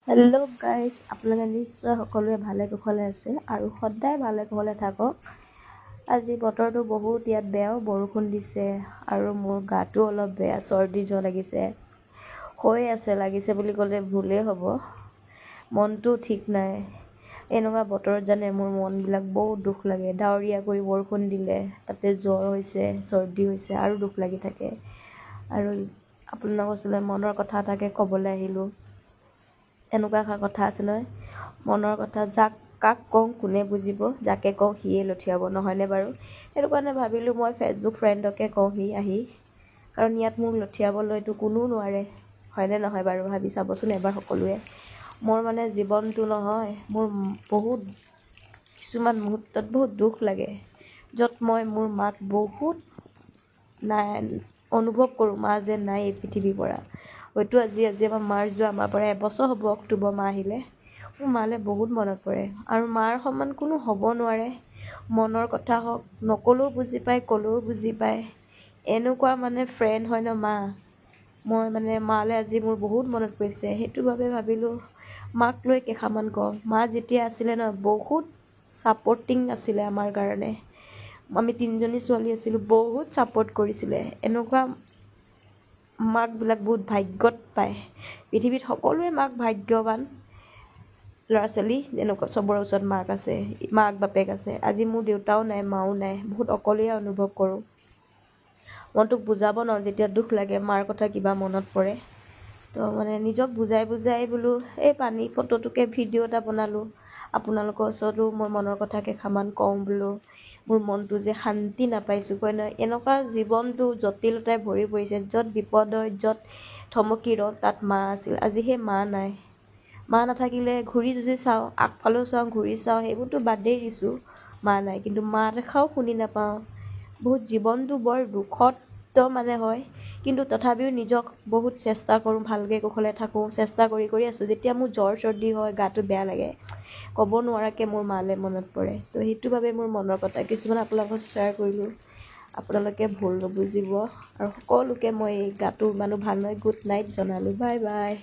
Hello' guys, আপোনালোকে নিশ্চয় সকলোৱে ভালে কুশলে আছে আৰু সদায় ভালে কুশলে থাকক। আজি বতৰটো বহুত ইয়াত বেয়াও, বৰষুণ দিছে আৰু মোৰ গাটো অলপ বেয়া, চৰ্দি জ্বৰ লাগিছে। লাগিছে বুলি ক'লে ভুলেই হ'ব। মনটো ঠিক নাই। এনেকুৱা বতৰত জানে মোৰ মনবিলাক বহুত দুখ লাগে। ডাৱৰীয়া কৰি বৰষুণ দিলে, তাতে জ্বৰ হৈছে, চৰ্দি হৈছে আৰু দুখ লাগি থাকে। আৰু আপোনালোকৰ ওচৰলৈ মনৰ কথা এটাকে ক'বলৈ আহিলোঁ। এনেকুৱা এটা কথা আছে নহয়, মনৰ কথা কাক কওঁ কোনে বুজিব, যাকে কওঁ সিয়ে লঠিয়াব, নহয়নে বাৰু? সেইটো কাৰণে ভাবিলোঁ মই ফেচবুক ফ্ৰেণ্ডকে কওঁহি আহি, কাৰণ ইয়াত মোক লঠিয়াবলৈতো কোনো নোৱাৰে, হয়নে নহয় বাৰু? ভাবি চাবচোন এবাৰ সকলোৱে। মোৰ মানে জীৱনটো নহয়, মোৰ বহুত কিছুমান মুহূৰ্তত বহুত দুখ লাগে, য'ত মই মোৰ মাক বহুত অনুভৱ কৰোঁ, মা যে নাই এই পৃথিৱীৰ পৰা। হয়তো আজি আমাৰ মাৰ যোৱা আমাৰ পৰা এবছৰ হ'ব, অক্টোবৰ মাহ আহিলে। মোৰ মালৈ বহুত মনত পৰে আৰু মাৰ সমান কোনো হ'ব নোৱাৰে। মনৰ কথা হওক, নক'লেও বুজি পায়, ক'লেও বুজি পায়। এনেকুৱা মানে ফ্ৰেণ্ড হয় ন মা। মই মানে মালৈ আজি মোৰ বহুত মনত পৰিছে। সেইটো বাবে ভাবিলোঁ মাক লৈ কেইষাৰমান কওঁ। মা যেতিয়া আছিলে ন, বহুত ছাপৰ্টিং আছিলে আমাৰ কাৰণে। আমি তিনিজনী ছোৱালী আছিলোঁ, বহুত ছাপৰ্ট কৰিছিলে। এনেকুৱা মাকবিলাক বহুত ভাগ্যত পায়। পৃথিৱীত সকলোৱে মাক ভাগ্যৱান ল'ৰা ছোৱালী, যেনেকুৱা চবৰে ওচৰত মাক আছে, মাক বাপেক আছে। আজি মোৰ দেউতাও নাই, মাও নাই, বহুত অকলীয়া অনুভৱ কৰোঁ। মনটোক বুজাব নোৱাৰোঁ, যেতিয়া দুখ লাগে মাৰ কথা কিবা মনত পৰে। তো মানে নিজক বুজাই বোলো এই পানী ফটোটোকে ভিডিঅ' এটা বনালোঁ। আপোনালোকৰ ওচৰতো মই মনৰ কথা কেইষাৰমান কওঁ বোলো। মোৰ মনটো যে শান্তি নাপাইছোঁ, কয় নহয়, এনেকুৱা জীৱনটো জটিলতাই ভৰি পৰিছে। য'ত বিপদ হয়, য'ত থমকি ৰওঁ, তাত মা আছিল। আজি সেই মা নাই। মা নাথাকিলে ঘূৰি যদি চাওঁ, আগফালেও চাওঁ, ঘূৰি চাওঁ, সেইবোৰতো বাদেই দিছোঁ, মা নাই। কিন্তু মা দেখাও শুনি নাপাওঁ। বহুত জীৱনটো বৰ দুখত মানে হয়, কিন্তু তথাপিও নিজক বহুত চেষ্টা কৰোঁ, ভালকৈ কুশলে থাকোঁ, চেষ্টা কৰি আছোঁ। যেতিয়া মোৰ জ্বৰ চৰ্দি হয়, গাটো বেয়া লাগে, ক'ব নোৱাৰাকৈ মোৰ মালৈ মনত পৰে। তো সেইটো বাবে মোৰ মনৰ কথা কিছুমান আপোনালোকক শ্বেয়াৰ কৰিলোঁ। আপোনালোকে ভুল নুবুজিব আৰু সকলোকে মই এই গাটো ইমানো ভাল নহয়, গুড নাইট জনালোঁ। Bye bye.